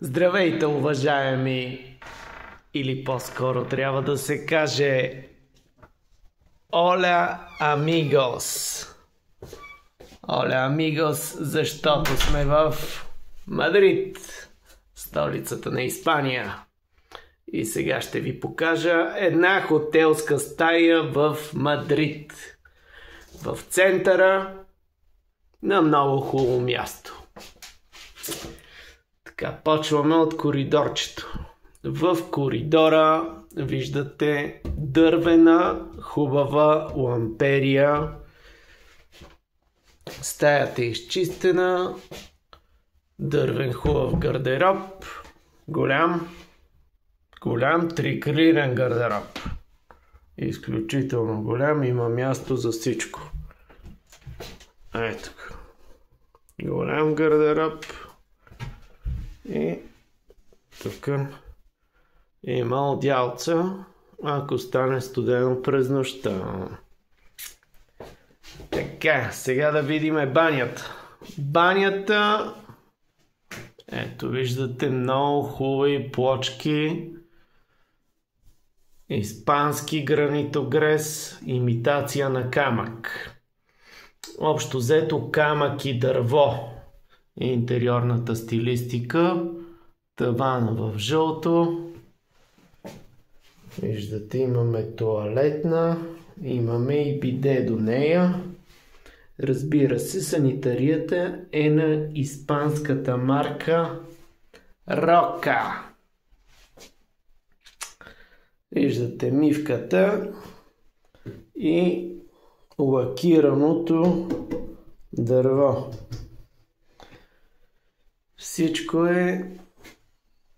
Здравейте, уважаеми, или по-скоро трябва да се каже Оля амигос. Оля амигос, защото сме в Мадрид, столицата на Испания. И сега ще ви покажа една хотелска стая в Мадрид. В центъра на много хубаво място. Така, почваме от коридорчето. В коридора виждате дървена хубава ламперия. Стаята е изчистена. Дървен хубав гардероб. Голям трикрирен гардероб. Изключително голям, има място за всичко. Ето. Голям гардероб. И тук има одялца, ако стане студено през нощта. Така, сега да видим банята. Банята, ето виждате много хубави плочки. Испански гранитогрес, имитация на камък. Общо взето камък и дърво. Интериорната стилистика, тавана в жълто. Виждате, имаме тоалетна, имаме и биде до нея. Разбира се, санитарията е на испанската марка Рока. Виждате мивката и лакираното дърво. Всичко е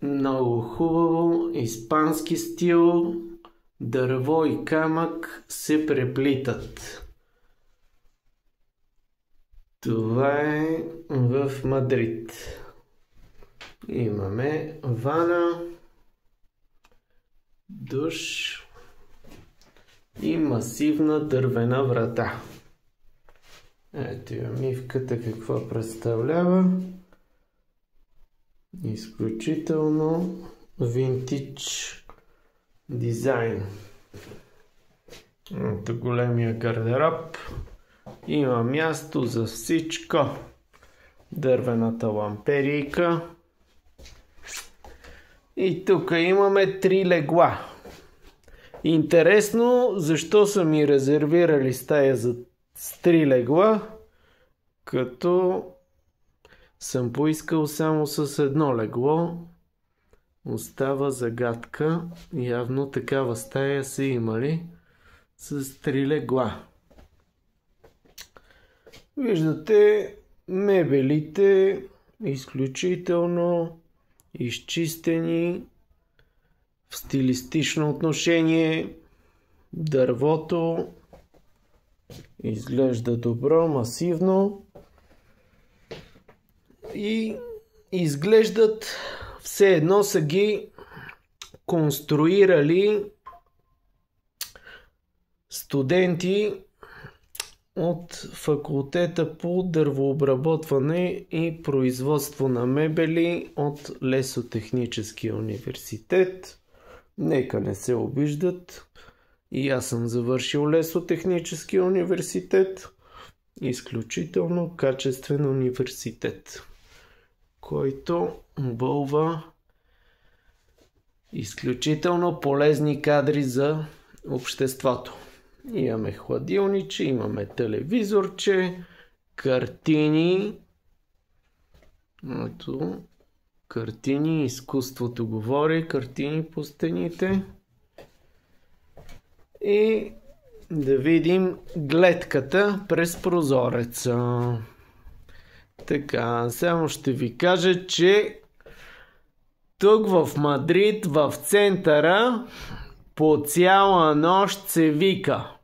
много хубаво, испански стил, дърво и камък се преплитат. Това е в Мадрид. Имаме вана, душ и масивна дървена врата. Ето я мивката какво представлява. Изключително винтидж дизайн. Ето големия гардероб. Има място за всичко. Дървената ламперийка. И тук имаме 3 легла. Интересно, защо са ми резервирали стая за 3 легла, като съм поискал само с едно легло. Остава загадка. Явно такава стая са имали с 3 легла. Виждате мебелите изключително изчистени в стилистично отношение. Дървото изглежда добро, масивно. И изглеждат все едно са ги конструирали студенти от факултета по дървообработване и производство на мебели от Лесотехническия университет. Нека не се обиждат. И аз съм завършил Лесотехническия университет. Изключително качествен университет, който бълва изключително полезни кадри за обществото. Имаме хладилниче, имаме телевизорче, картини. Ето, картини, изкуството говори, картини по стените. И да видим гледката през прозореца. Така, само ще ви кажа, че тук в Мадрид, в центъра, по цяла нощ се вика.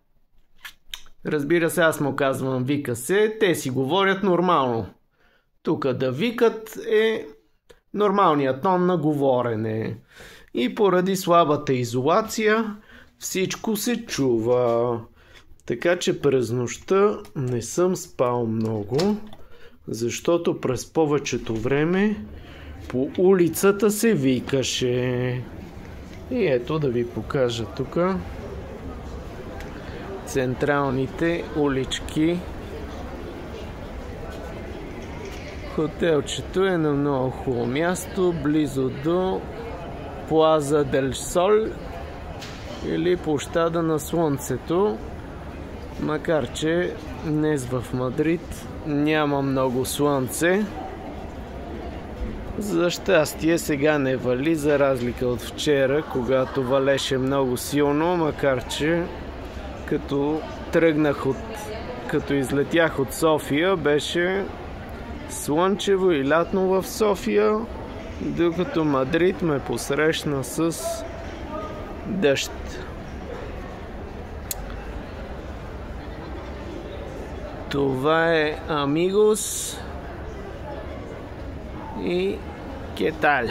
Разбира се, аз му казвам вика се, те си говорят нормално. Тук да викат е нормалният тон на говорене. И поради слабата изолация всичко се чува. Така че през нощта не съм спал много, защото през повечето време по улицата се викаше. И ето да ви покажа тук централните улички. Хотелчето е на много хубаво място, близо до Плаза Дель Сол или площада на Слънцето. Макар че днес в Мадрид няма много слънце. За щастие сега не вали, за разлика от вчера, когато валеше много силно, макар че като излетях от София, беше слънчево и лятно в София, докато Мадрид ме посрещна с дъжд. Това е Amigos и ¿qué tal?